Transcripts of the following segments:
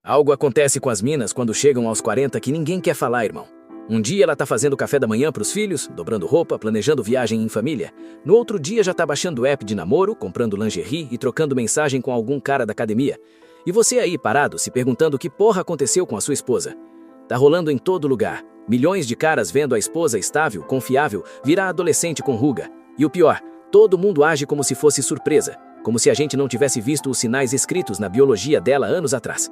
Algo acontece com as minas quando chegam aos 40 que ninguém quer falar, irmão. Um dia ela tá fazendo café da manhã pros filhos, dobrando roupa, planejando viagem em família. No outro dia já tá baixando o app de namoro, comprando lingerie e trocando mensagem com algum cara da academia. E você aí parado, se perguntando o que porra aconteceu com a sua esposa. Tá rolando em todo lugar. Milhões de caras vendo a esposa estável, confiável, virar adolescente com ruga. E o pior, todo mundo age como se fosse surpresa, como se a gente não tivesse visto os sinais escritos na biologia dela anos atrás.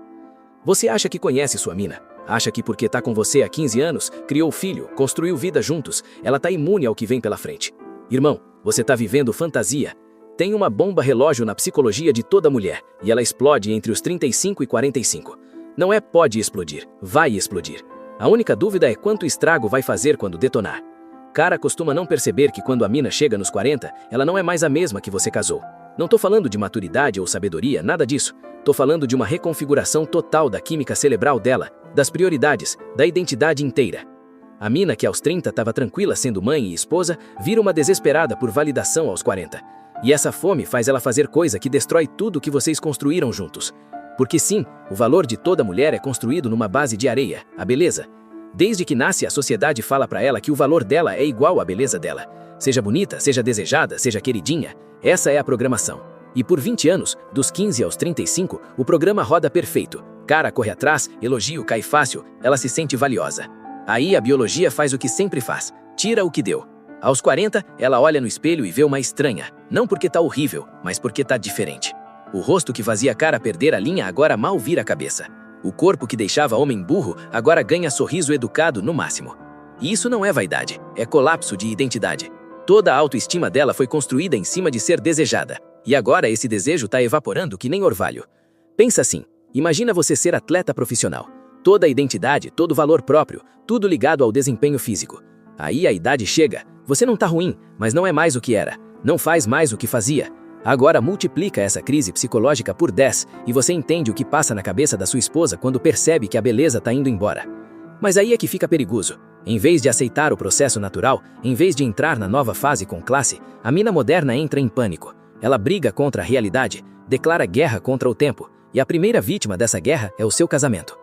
Você acha que conhece sua mina? Acha que porque tá com você há 15 anos, criou filho, construiu vida juntos, ela tá imune ao que vem pela frente. Irmão, você tá vivendo fantasia. Tem uma bomba relógio na psicologia de toda mulher, e ela explode entre os 35 e 45. Não é pode explodir, vai explodir. A única dúvida é quanto estrago vai fazer quando detonar. Cara costuma não perceber que quando a mina chega nos 40, ela não é mais a mesma que você casou. Não tô falando de maturidade ou sabedoria, nada disso. Tô falando de uma reconfiguração total da química cerebral dela, das prioridades, da identidade inteira. A mina que aos 30 estava tranquila sendo mãe e esposa, vira uma desesperada por validação aos 40. E essa fome faz ela fazer coisa que destrói tudo que vocês construíram juntos. Porque sim, o valor de toda mulher é construído numa base de areia, a beleza. Desde que nasce, a sociedade fala pra ela que o valor dela é igual à beleza dela. Seja bonita, seja desejada, seja queridinha, essa é a programação. E por 20 anos, dos 15 aos 35, o programa roda perfeito. Cara corre atrás, elogio cai fácil, ela se sente valiosa. Aí a biologia faz o que sempre faz, tira o que deu. Aos 40, ela olha no espelho e vê uma estranha, não porque tá horrível, mas porque tá diferente. O rosto que fazia a cara perder a linha agora mal vira a cabeça. O corpo que deixava homem burro agora ganha sorriso educado no máximo. E isso não é vaidade, é colapso de identidade. Toda a autoestima dela foi construída em cima de ser desejada. E agora esse desejo tá evaporando que nem orvalho. Pensa assim, imagina você ser atleta profissional. Toda a identidade, todo o valor próprio, tudo ligado ao desempenho físico. Aí a idade chega, você não tá ruim, mas não é mais o que era. Não faz mais o que fazia. Agora multiplica essa crise psicológica por 10 e você entende o que passa na cabeça da sua esposa quando percebe que a beleza tá indo embora. Mas aí é que fica perigoso. Em vez de aceitar o processo natural, em vez de entrar na nova fase com classe, a mina moderna entra em pânico. Ela briga contra a realidade, declara guerra contra o tempo, e a primeira vítima dessa guerra é o seu casamento.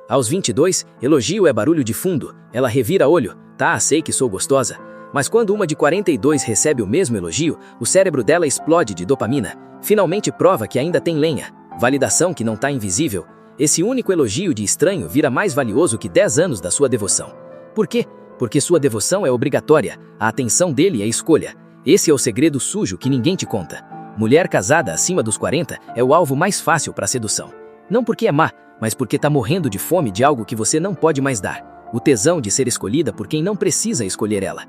Aos 22, elogio é barulho de fundo, ela revira olho, tá, sei que sou gostosa. Mas quando uma de 42 recebe o mesmo elogio, o cérebro dela explode de dopamina, finalmente prova que ainda tem lenha, validação que não tá invisível. Esse único elogio de estranho vira mais valioso que 10 anos da sua devoção. Por quê? Porque sua devoção é obrigatória, a atenção dele é escolha. Esse é o segredo sujo que ninguém te conta. Mulher casada acima dos 40 é o alvo mais fácil para sedução. Não porque é má, mas porque tá morrendo de fome de algo que você não pode mais dar. O tesão de ser escolhida por quem não precisa escolher ela.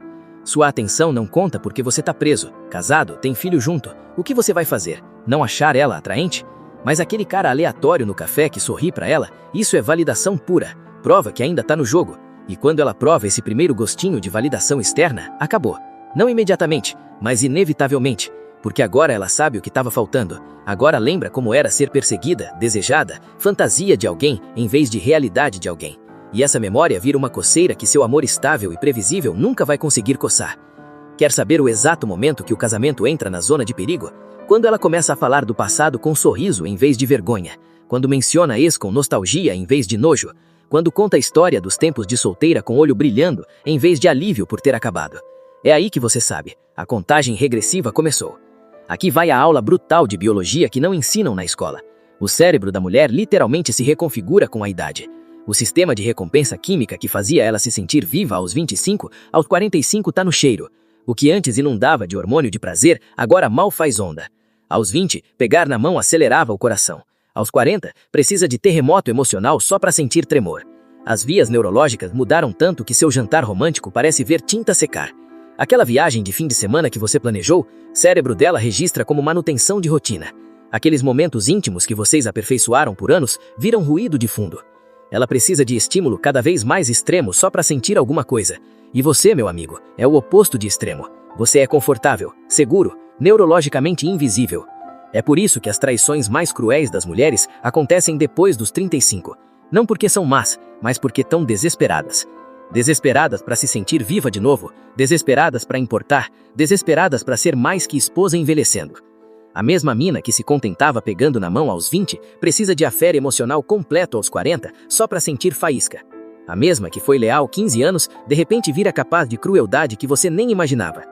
Sua atenção não conta porque você tá preso, casado, tem filho junto. O que você vai fazer? Não achar ela atraente? Mas aquele cara aleatório no café que sorri pra ela, isso é validação pura, prova que ainda tá no jogo. E quando ela prova esse primeiro gostinho de validação externa, acabou. Não imediatamente, mas inevitavelmente. Porque agora ela sabe o que estava faltando. Agora lembra como era ser perseguida, desejada, fantasia de alguém em vez de realidade de alguém. E essa memória vira uma coceira que seu amor estável e previsível nunca vai conseguir coçar. Quer saber o exato momento que o casamento entra na zona de perigo? Quando ela começa a falar do passado com sorriso em vez de vergonha. Quando menciona ex com nostalgia em vez de nojo. Quando conta a história dos tempos de solteira com olho brilhando em vez de alívio por ter acabado. É aí que você sabe, a contagem regressiva começou. Aqui vai a aula brutal de biologia que não ensinam na escola. O cérebro da mulher literalmente se reconfigura com a idade. O sistema de recompensa química que fazia ela se sentir viva aos 25, aos 45 tá no cheiro. O que antes inundava de hormônio de prazer, agora mal faz onda. Aos 20, pegar na mão acelerava o coração. Aos 40, precisa de terremoto emocional só para sentir tremor. As vias neurológicas mudaram tanto que seu jantar romântico parece ver tinta secar. Aquela viagem de fim de semana que você planejou, cérebro dela registra como manutenção de rotina. Aqueles momentos íntimos que vocês aperfeiçoaram por anos viram ruído de fundo. Ela precisa de estímulo cada vez mais extremo só para sentir alguma coisa. E você, meu amigo, é o oposto de extremo. Você é confortável, seguro, neurologicamente invisível. É por isso que as traições mais cruéis das mulheres acontecem depois dos 35. Não porque são más, mas porque estão desesperadas. Desesperadas para se sentir viva de novo, desesperadas para importar, desesperadas para ser mais que esposa envelhecendo. A mesma mina que se contentava pegando na mão aos 20, precisa de affair emocional completo aos 40, só pra sentir faísca. A mesma que foi leal 15 anos, de repente vira capaz de crueldade que você nem imaginava.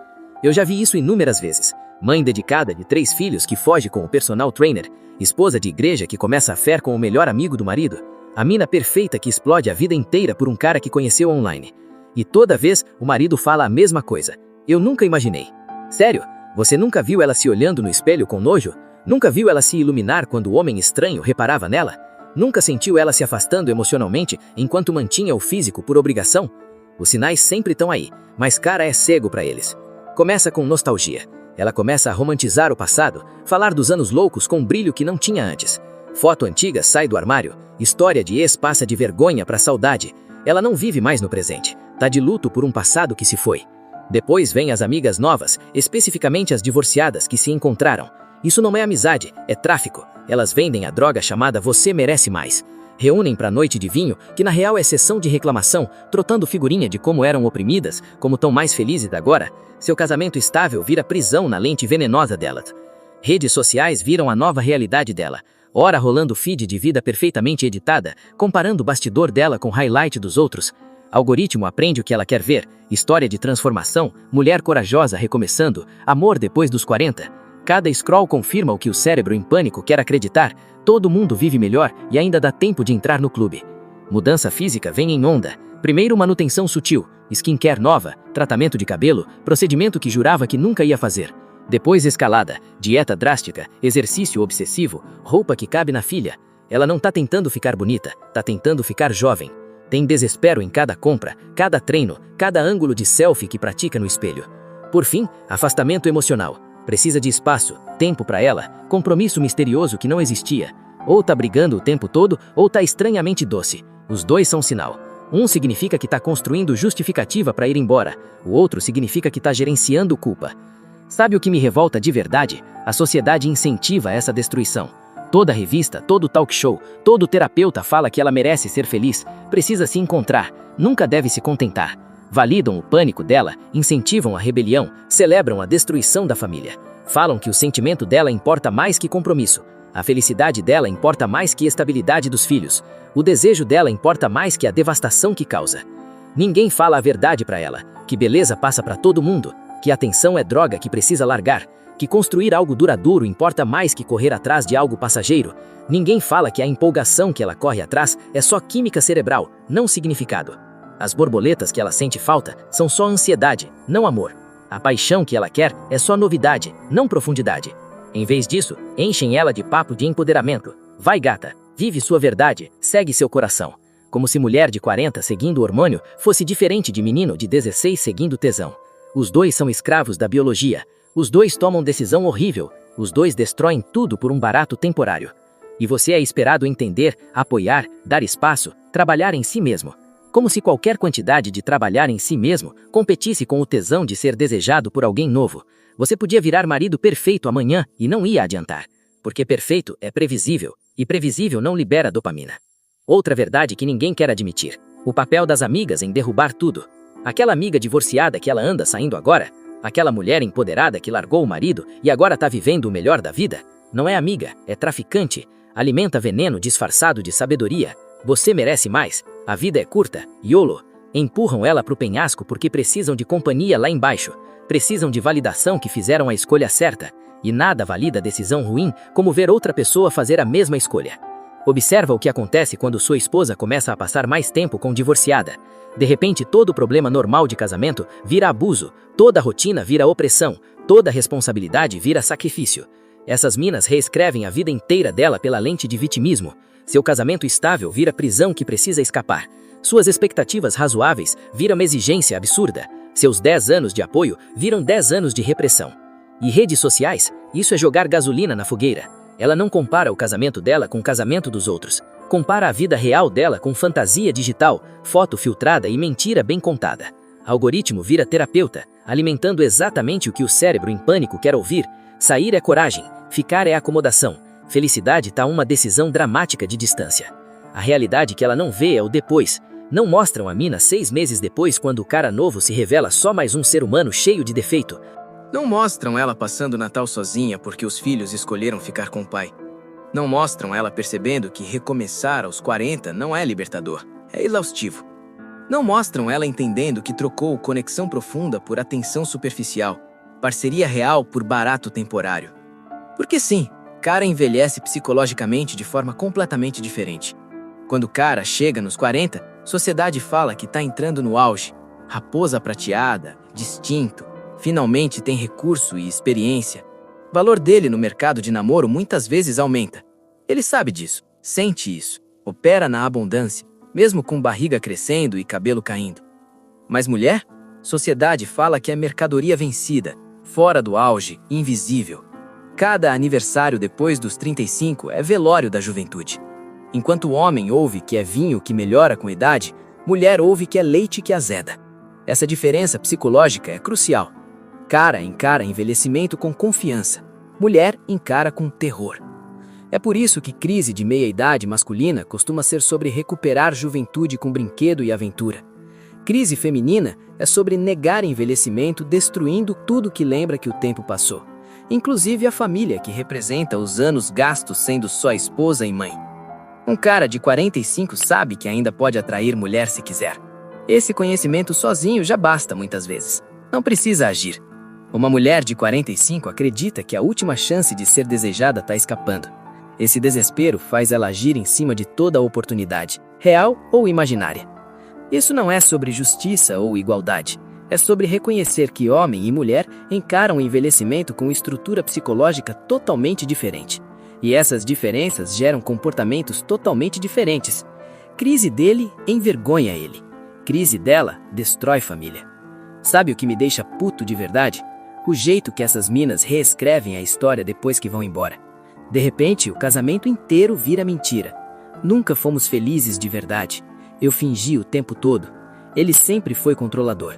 Eu já vi isso inúmeras vezes. Mãe dedicada de 3 filhos que foge com o personal trainer, esposa de igreja que começa a fé com o melhor amigo do marido, a mina perfeita que explode a vida inteira por um cara que conheceu online. E toda vez o marido fala a mesma coisa. Eu nunca imaginei. Sério? Você nunca viu ela se olhando no espelho com nojo? Nunca viu ela se iluminar quando o homem estranho reparava nela? Nunca sentiu ela se afastando emocionalmente enquanto mantinha o físico por obrigação? Os sinais sempre estão aí, mas cara é cego para eles. Começa com nostalgia. Ela começa a romantizar o passado, falar dos anos loucos com um brilho que não tinha antes. Foto antiga sai do armário, história de ex passa de vergonha para saudade. Ela não vive mais no presente, tá de luto por um passado que se foi. Depois vem as amigas novas, especificamente as divorciadas que se encontraram. Isso não é amizade, é tráfico. Elas vendem a droga chamada Você Merece Mais. Reúnem pra noite de vinho, que na real é sessão de reclamação, trotando figurinha de como eram oprimidas, como tão mais felizes agora. Seu casamento estável vira prisão na lente venenosa delas. Redes sociais viram a nova realidade dela. Ora rolando feed de vida perfeitamente editada, comparando o bastidor dela com o highlight dos outros. Algoritmo aprende o que ela quer ver, história de transformação, mulher corajosa recomeçando, amor depois dos 40. Cada scroll confirma o que o cérebro em pânico quer acreditar, todo mundo vive melhor e ainda dá tempo de entrar no clube. Mudança física vem em onda. Primeiro manutenção sutil, skincare nova, tratamento de cabelo, procedimento que jurava que nunca ia fazer. Depois escalada, dieta drástica, exercício obsessivo, roupa que cabe na filha. Ela não tá tentando ficar bonita, tá tentando ficar jovem. Tem desespero em cada compra, cada treino, cada ângulo de selfie que pratica no espelho. Por fim, afastamento emocional. Precisa de espaço, tempo para ela, compromisso misterioso que não existia. Ou tá brigando o tempo todo, ou tá estranhamente doce. Os dois são sinal. Um significa que tá construindo justificativa para ir embora. O outro significa que tá gerenciando culpa. Sabe o que me revolta de verdade? A sociedade incentiva essa destruição. Toda revista, todo talk show, todo terapeuta fala que ela merece ser feliz, precisa se encontrar, nunca deve se contentar. Validam o pânico dela, incentivam a rebelião, celebram a destruição da família. Falam que o sentimento dela importa mais que compromisso. A felicidade dela importa mais que a estabilidade dos filhos. O desejo dela importa mais que a devastação que causa. Ninguém fala a verdade para ela, que beleza passa para todo mundo, que atenção é droga que precisa largar, que construir algo duradouro importa mais que correr atrás de algo passageiro. Ninguém fala que a empolgação que ela corre atrás é só química cerebral, não significado. As borboletas que ela sente falta são só ansiedade, não amor. A paixão que ela quer é só novidade, não profundidade. Em vez disso, enchem ela de papo de empoderamento. Vai gata, vive sua verdade, segue seu coração. Como se mulher de 40 seguindo o hormônio fosse diferente de menino de 16 seguindo tesão. Os dois são escravos da biologia. Os dois tomam decisão horrível, os dois destroem tudo por um barato temporário. E você é esperado entender, apoiar, dar espaço, trabalhar em si mesmo. Como se qualquer quantidade de trabalhar em si mesmo competisse com o tesão de ser desejado por alguém novo. Você podia virar marido perfeito amanhã e não ia adiantar. Porque perfeito é previsível, e previsível não libera dopamina. Outra verdade que ninguém quer admitir. O papel das amigas em derrubar tudo. Aquela amiga divorciada que ela anda saindo agora, aquela mulher empoderada que largou o marido e agora tá vivendo o melhor da vida, não é amiga, é traficante, alimenta veneno disfarçado de sabedoria. Você merece mais, a vida é curta, YOLO. Empurram ela pro penhasco porque precisam de companhia lá embaixo, precisam de validação que fizeram a escolha certa, e nada valida a decisão ruim como ver outra pessoa fazer a mesma escolha. Observa o que acontece quando sua esposa começa a passar mais tempo com divorciada. De repente, todo problema normal de casamento vira abuso, toda rotina vira opressão, toda responsabilidade vira sacrifício. Essas minas reescrevem a vida inteira dela pela lente de vitimismo. Seu casamento estável vira prisão que precisa escapar. Suas expectativas razoáveis viram uma exigência absurda. Seus 10 anos de apoio viram 10 anos de repressão. E redes sociais, isso é jogar gasolina na fogueira. Ela não compara o casamento dela com o casamento dos outros. Compara a vida real dela com fantasia digital, foto filtrada e mentira bem contada. Algoritmo vira terapeuta, alimentando exatamente o que o cérebro em pânico quer ouvir. Sair é coragem, ficar é acomodação. Felicidade tá uma decisão dramática de distância. A realidade que ela não vê é o depois. Não mostram a mina 6 meses depois quando o cara novo se revela só mais um ser humano cheio de defeito. Não mostram ela passando o Natal sozinha porque os filhos escolheram ficar com o pai. Não mostram ela percebendo que recomeçar aos 40 não é libertador, é exaustivo. Não mostram ela entendendo que trocou conexão profunda por atenção superficial, parceria real por barato temporário. Porque sim, cara envelhece psicologicamente de forma completamente diferente. Quando o cara chega nos 40, sociedade fala que tá entrando no auge, raposa prateada, distinto, finalmente tem recurso e experiência. O valor dele no mercado de namoro muitas vezes aumenta. Ele sabe disso, sente isso, opera na abundância, mesmo com barriga crescendo e cabelo caindo. Mas mulher? Sociedade fala que é mercadoria vencida, fora do auge, invisível. Cada aniversário depois dos 35 é velório da juventude. Enquanto o homem ouve que é vinho que melhora com a idade, mulher ouve que é leite que azeda. Essa diferença psicológica é crucial. Cara encara envelhecimento com confiança, mulher encara com terror. É por isso que crise de meia-idade masculina costuma ser sobre recuperar juventude com brinquedo e aventura. Crise feminina é sobre negar envelhecimento destruindo tudo que lembra que o tempo passou, inclusive a família que representa os anos gastos sendo só esposa e mãe. Um cara de 45 sabe que ainda pode atrair mulher se quiser. Esse conhecimento sozinho já basta muitas vezes. Não precisa agir. Uma mulher de 45 acredita que a última chance de ser desejada está escapando. Esse desespero faz ela agir em cima de toda a oportunidade, real ou imaginária. Isso não é sobre justiça ou igualdade. É sobre reconhecer que homem e mulher encaram o envelhecimento com estrutura psicológica totalmente diferente. E essas diferenças geram comportamentos totalmente diferentes. Crise dele envergonha ele. Crise dela destrói família. Sabe o que me deixa puto de verdade? O jeito que essas minas reescrevem a história depois que vão embora. De repente, o casamento inteiro vira mentira. Nunca fomos felizes de verdade. Eu fingi o tempo todo. Ele sempre foi controlador.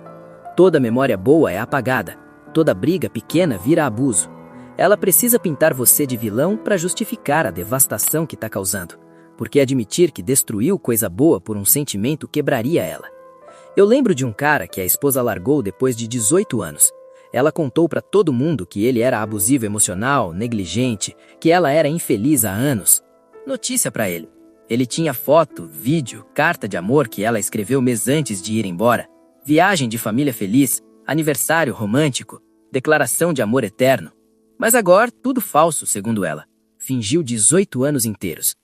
Toda memória boa é apagada. Toda briga pequena vira abuso. Ela precisa pintar você de vilão para justificar a devastação que está causando. Porque admitir que destruiu coisa boa por um sentimento quebraria ela. Eu lembro de um cara que a esposa largou depois de 18 anos. Ela contou para todo mundo que ele era abusivo emocional, negligente, que ela era infeliz há anos. Notícia para ele. Ele tinha foto, vídeo, carta de amor que ela escreveu mês antes de ir embora, viagem de família feliz, aniversário romântico, declaração de amor eterno. Mas agora, tudo falso, segundo ela. Fingiu 18 anos inteiros.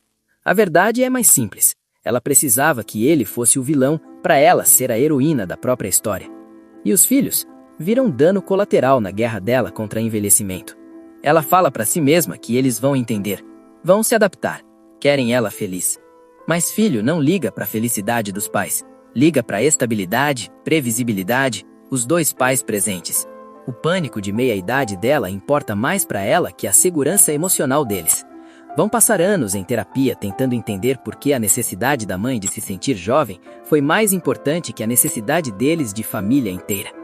A verdade é mais simples. Ela precisava que ele fosse o vilão para ela ser a heroína da própria história. E os filhos viram dano colateral na guerra dela contra envelhecimento. Ela fala para si mesma que eles vão entender, vão se adaptar, querem ela feliz. Mas filho não liga para a felicidade dos pais, liga para a estabilidade, previsibilidade, os dois pais presentes. O pânico de meia-idade dela importa mais para ela que a segurança emocional deles. Vão passar anos em terapia tentando entender por que a necessidade da mãe de se sentir jovem foi mais importante que a necessidade deles de família inteira.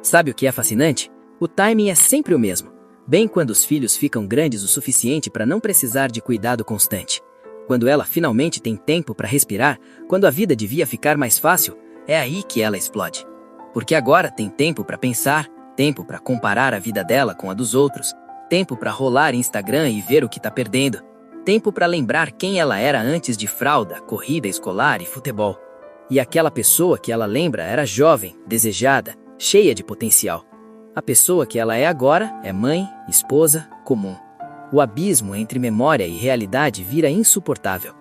Sabe o que é fascinante? O timing é sempre o mesmo, bem quando os filhos ficam grandes o suficiente para não precisar de cuidado constante. Quando ela finalmente tem tempo para respirar, quando a vida devia ficar mais fácil, é aí que ela explode. Porque agora tem tempo para pensar, tempo para comparar a vida dela com a dos outros, tempo para rolar Instagram e ver o que tá perdendo, tempo para lembrar quem ela era antes de fralda, corrida escolar e futebol. E aquela pessoa que ela lembra era jovem, desejada, cheia de potencial. A pessoa que ela é agora é mãe, esposa, comum. O abismo entre memória e realidade vira insuportável.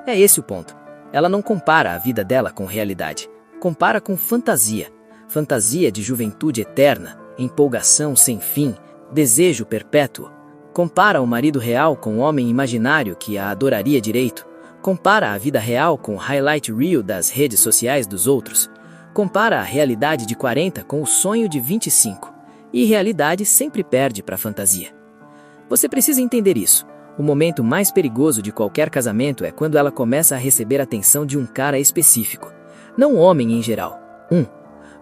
É esse o ponto. Ela não compara a vida dela com realidade. Compara com fantasia. Fantasia de juventude eterna, empolgação sem fim, desejo perpétuo. Compara o marido real com o homem imaginário que a adoraria direito. Compara a vida real com o highlight reel das redes sociais dos outros. Compara a realidade de 40 com o sonho de 25. E realidade sempre perde para a fantasia. Você precisa entender isso. O momento mais perigoso de qualquer casamento é quando ela começa a receber a atenção de um cara específico. Não homem em geral.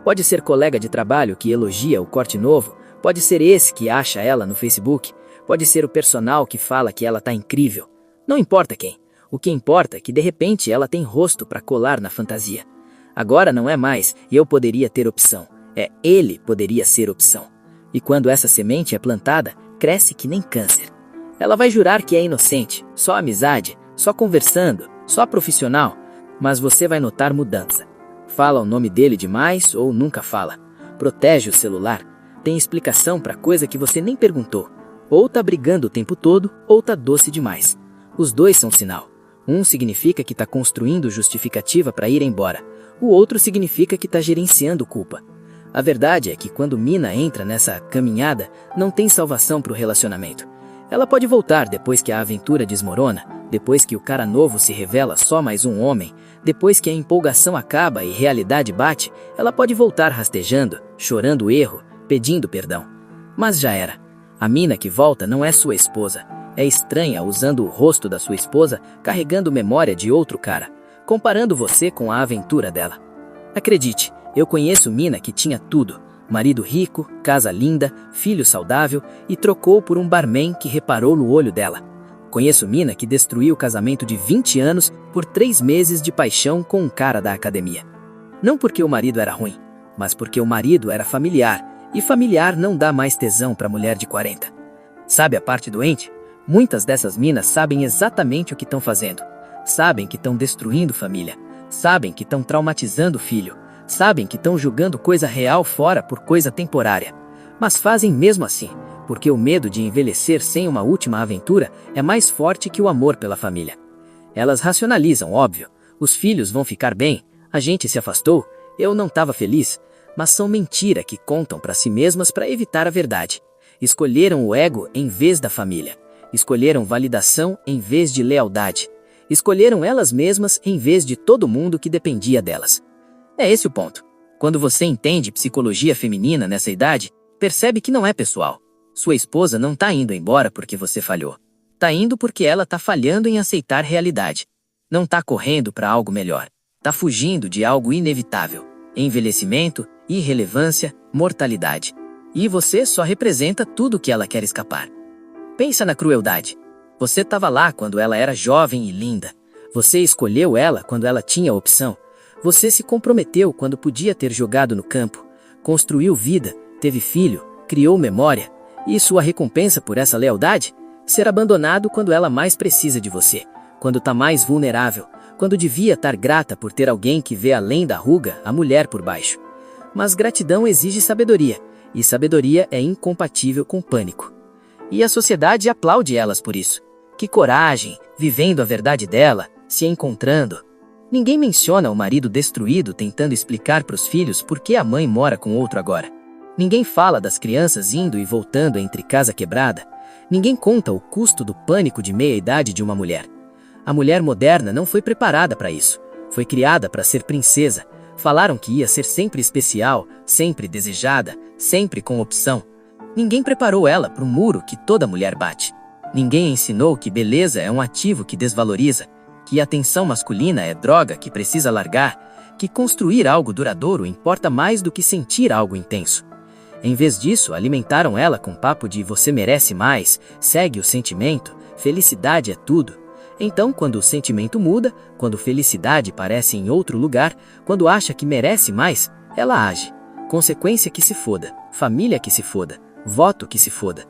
Pode ser colega de trabalho que elogia o corte novo. Pode ser esse que acha ela no Facebook. Pode ser o personal que fala que ela tá incrível. Não importa quem. O que importa é que de repente ela tem rosto para colar na fantasia. Agora não é mais eu poderia ter opção. É ele poderia ser opção. E quando essa semente é plantada, cresce que nem câncer. Ela vai jurar que é inocente, só amizade, só conversando, só profissional, mas você vai notar mudança. Fala o nome dele demais ou nunca fala. Protege o celular. Tem explicação para coisa que você nem perguntou. Ou tá brigando o tempo todo, ou tá doce demais. Os dois são sinal. Um significa que tá construindo justificativa para ir embora. O outro significa que tá gerenciando culpa. A verdade é que quando mina entra nessa caminhada, não tem salvação para o relacionamento. Ela pode voltar depois que a aventura desmorona, depois que o cara novo se revela só mais um homem, depois que a empolgação acaba e realidade bate, ela pode voltar rastejando, chorando o erro, pedindo perdão. Mas já era. A mina que volta não é sua esposa. É estranha usando o rosto da sua esposa, carregando memória de outro cara, comparando você com a aventura dela. Acredite, eu conheço mina que tinha tudo. Marido rico, casa linda, filho saudável e trocou por um barman que reparou no olho dela. Conheço mina que destruiu o casamento de 20 anos por 3 meses de paixão com um cara da academia. Não porque o marido era ruim, mas porque o marido era familiar, e familiar não dá mais tesão para mulher de 40. Sabe a parte doente? Muitas dessas minas sabem exatamente o que estão fazendo. Sabem que estão destruindo família. Sabem que estão traumatizando o filho. Sabem que estão julgando coisa real fora por coisa temporária. Mas fazem mesmo assim, porque o medo de envelhecer sem uma última aventura é mais forte que o amor pela família. Elas racionalizam, óbvio. Os filhos vão ficar bem, a gente se afastou, eu não estava feliz. Mas são mentira que contam para si mesmas para evitar a verdade. Escolheram o ego em vez da família. Escolheram validação em vez de lealdade. Escolheram elas mesmas em vez de todo mundo que dependia delas. É esse o ponto. Quando você entende psicologia feminina nessa idade, percebe que não é pessoal. Sua esposa não tá indo embora porque você falhou. Tá indo porque ela tá falhando em aceitar realidade. Não tá correndo para algo melhor. Tá fugindo de algo inevitável. Envelhecimento, irrelevância, mortalidade. E você só representa tudo que ela quer escapar. Pensa na crueldade. Você estava lá quando ela era jovem e linda. Você escolheu ela quando ela tinha opção. Você se comprometeu quando podia ter jogado no campo. Construiu vida, teve filho, criou memória. E sua recompensa por essa lealdade? Ser abandonado quando ela mais precisa de você. Quando está mais vulnerável. Quando devia estar grata por ter alguém que vê além da ruga a mulher por baixo. Mas gratidão exige sabedoria. E sabedoria é incompatível com pânico. E a sociedade aplaude elas por isso. Que coragem, vivendo a verdade dela, se encontrando. Ninguém menciona o marido destruído tentando explicar para os filhos por que a mãe mora com outro agora. Ninguém fala das crianças indo e voltando entre casa quebrada. Ninguém conta o custo do pânico de meia-idade de uma mulher. A mulher moderna não foi preparada para isso. Foi criada para ser princesa. Falaram que ia ser sempre especial, sempre desejada, sempre com opção. Ninguém preparou ela para o muro que toda mulher bate. Ninguém ensinou que beleza é um ativo que desvaloriza, que atenção masculina é droga que precisa largar, que construir algo duradouro importa mais do que sentir algo intenso. Em vez disso, alimentaram ela com papo de você merece mais, segue o sentimento, felicidade é tudo. Então, quando o sentimento muda, quando felicidade parece em outro lugar, quando acha que merece mais, ela age. Consequência que se foda, família que se foda, voto que se foda.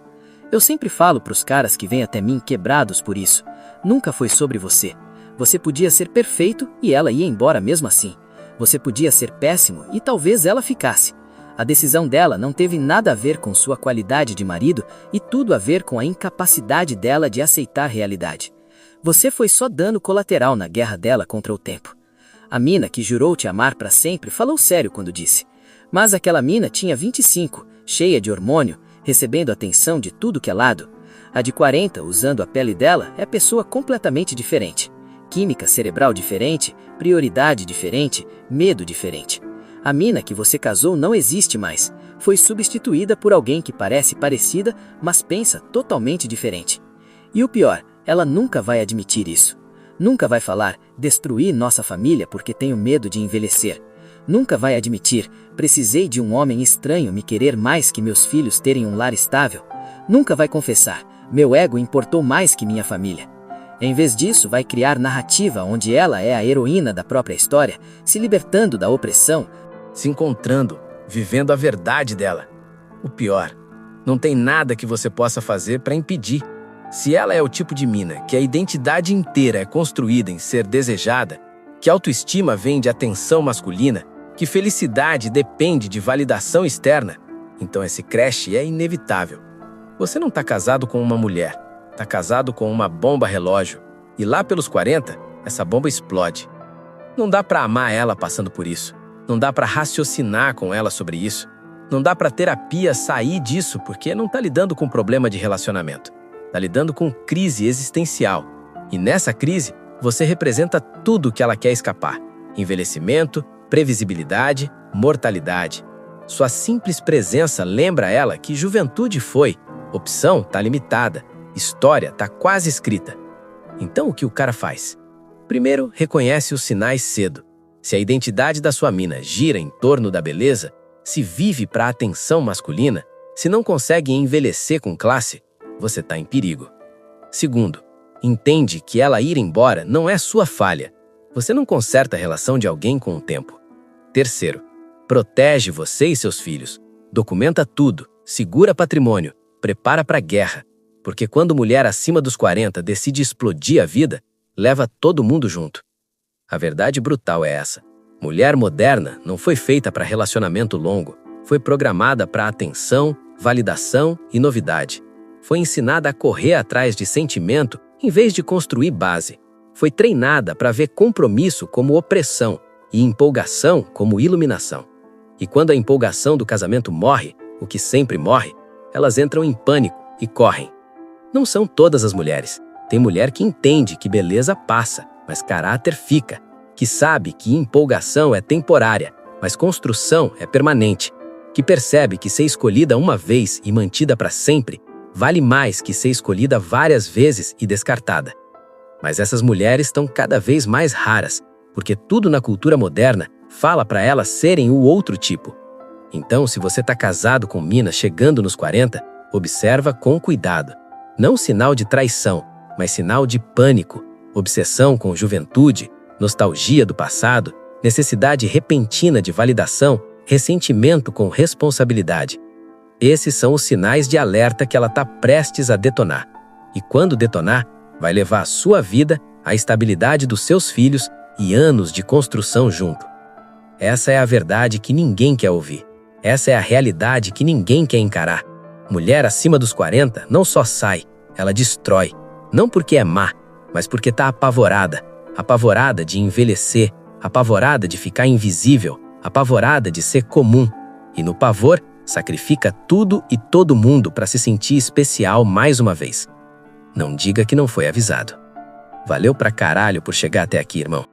Eu sempre falo pros caras que vêm até mim quebrados por isso. Nunca foi sobre você. Você podia ser perfeito e ela ia embora mesmo assim. Você podia ser péssimo e talvez ela ficasse. A decisão dela não teve nada a ver com sua qualidade de marido e tudo a ver com a incapacidade dela de aceitar a realidade. Você foi só dano colateral na guerra dela contra o tempo. A mina que jurou te amar para sempre falou sério quando disse. Mas aquela mina tinha 25, cheia de hormônio, recebendo atenção de tudo que é lado. A de 40, usando a pele dela, é pessoa completamente diferente. Química cerebral diferente, prioridade diferente, medo diferente. A mina que você casou não existe mais. Foi substituída por alguém que parece parecida, mas pensa totalmente diferente. E o pior, ela nunca vai admitir isso. Nunca vai falar, destruir nossa família porque tenho medo de envelhecer. Nunca vai admitir, precisei de um homem estranho me querer mais que meus filhos terem um lar estável. Nunca vai confessar, meu ego importou mais que minha família. Em vez disso, vai criar narrativa onde ela é a heroína da própria história, se libertando da opressão, Se encontrando, vivendo a verdade dela. O pior, Não tem nada que você possa fazer para impedir. Se ela é o tipo de mina que a identidade inteira é construída em ser desejada, que autoestima vem de atenção masculina, que felicidade depende de validação externa, então esse crash é inevitável. Você não está casado com uma mulher, está casado com uma bomba relógio. E lá pelos 40, essa bomba explode. Não dá para amar ela passando por isso. Não dá para raciocinar com ela sobre isso. Não dá para terapia sair disso porque não está lidando com problema de relacionamento. Está lidando com crise existencial. E nessa crise, você representa tudo que ela quer escapar. Envelhecimento, previsibilidade, mortalidade. Sua simples presença lembra ela que juventude foi, opção está limitada, história está quase escrita. Então o que o cara faz? Primeiro, reconhece os sinais cedo. Se a identidade da sua mina gira em torno da beleza, se vive para a atenção masculina, se não consegue envelhecer com classe, você está em perigo. Segundo, entende que ela ir embora não é sua falha. Você não conserta a relação de alguém com o tempo. Terceiro, protege você e seus filhos. Documenta tudo, segura patrimônio, prepara para a guerra. Porque quando mulher acima dos 40 decide explodir a vida, leva todo mundo junto. A verdade brutal é essa. Mulher moderna não foi feita para relacionamento longo. Foi programada para atenção, validação e novidade. Foi ensinada a correr atrás de sentimento em vez de construir base. Foi treinada para ver compromisso como opressão e empolgação como iluminação. E quando a empolgação do casamento morre, o que sempre morre, elas entram em pânico e correm. Não são todas as mulheres. Tem mulher que entende que beleza passa, mas caráter fica. Que sabe que empolgação é temporária, mas construção é permanente. Que percebe que ser escolhida uma vez e mantida para sempre vale mais que ser escolhida várias vezes e descartada. Mas essas mulheres estão cada vez mais raras, porque tudo na cultura moderna fala para elas serem o outro tipo. Então, se você está casado com mina chegando nos 40, observa com cuidado. Não sinal de traição, mas sinal de pânico, obsessão com juventude, nostalgia do passado, necessidade repentina de validação, ressentimento com responsabilidade. Esses são os sinais de alerta que ela está prestes a detonar. E quando detonar, vai levar a sua vida, a estabilidade dos seus filhos e anos de construção junto. Essa é a verdade que ninguém quer ouvir. Essa é a realidade que ninguém quer encarar. Mulher acima dos 40 não só sai, ela destrói. Não porque é má, mas porque está apavorada. Apavorada de envelhecer, apavorada de ficar invisível, apavorada de ser comum. E no pavor, sacrifica tudo e todo mundo para se sentir especial mais uma vez. Não diga que não foi avisado. Valeu pra caralho por chegar até aqui, irmão.